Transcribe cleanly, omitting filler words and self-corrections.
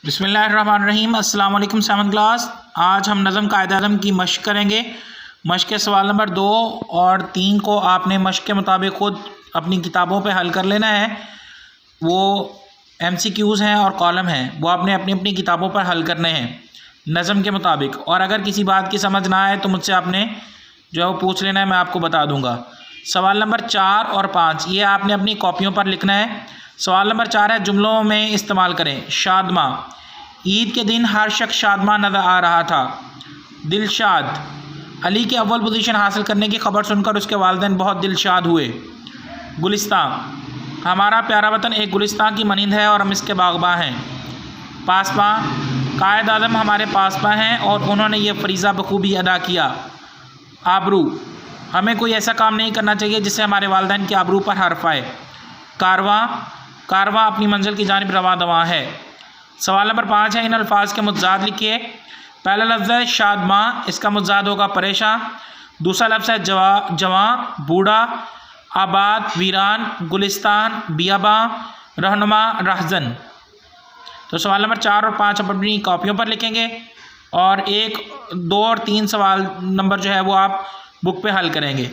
बिस्मिल्लाहिर्रहमानिर्रहीम। अस्सलाम वालेकुम सेवन्थ क्लास। आज हम नज़म कायदा-ए-आज़म की मश्क करेंगे। मश्क के सवाल नंबर 2 और 3 को आपने मश्क के मुताबिक ख़ुद अपनी किताबों पे हल कर लेना है। वो MCQs हैं और कॉलम हैं, वो आपने अपनी अपनी किताबों पर हल करने हैं नज़म के मुताबिक। और अगर किसी बात की समझ ना आए तो मुझसे आपने जो है वो पूछ लेना है, मैं आपको बता दूँगा। सवाल नंबर 4 और 5 ये आपने अपनी कॉपियों पर लिखना है। सवाल नंबर 4 है, जुमलों में इस्तेमाल करें। शादमा, ईद के दिन हर शख्स शादमा नज़र आ रहा था। दिलशाद, अली के अव्वल पोजीशन हासिल करने की खबर सुनकर उसके वालिदैन बहुत दिलशाद हुए। गुलिस्तान, हमारा प्यारा वतन एक गुलिस्तान की मनिंद है और हम इसके बागबां हैं। पासबां, कायद आज़म हमारे पासबां हैं और उन्होंने ये फरीज़ा बखूबी अदा किया। आबरू, हमें कोई ऐसा काम नहीं करना चाहिए जिससे हमारे वालिदैन की आबरू पर हर्फ आए। कारवां, कारवां अपनी मंजिल की जानिब रवां दवां है। सवाल नंबर 5 है, इन अल्फाज के मुतज़ाद लिखिए। पहला लफ्ज़ है शादमा, इसका मुतज़ाद होगा परेशान। दूसरा लफ्ज़ है जवां, बूढ़ा। आबाद, वीरान। गुलिस्तान, बियाबां। रहनुमा, रहज़न। तो सवाल नंबर 4 और 5 आप अपनी कॉपियों पर लिखेंगे और 1, 2 और 3 सवाल नंबर जो है वो आप बुक पे हल करेंगे।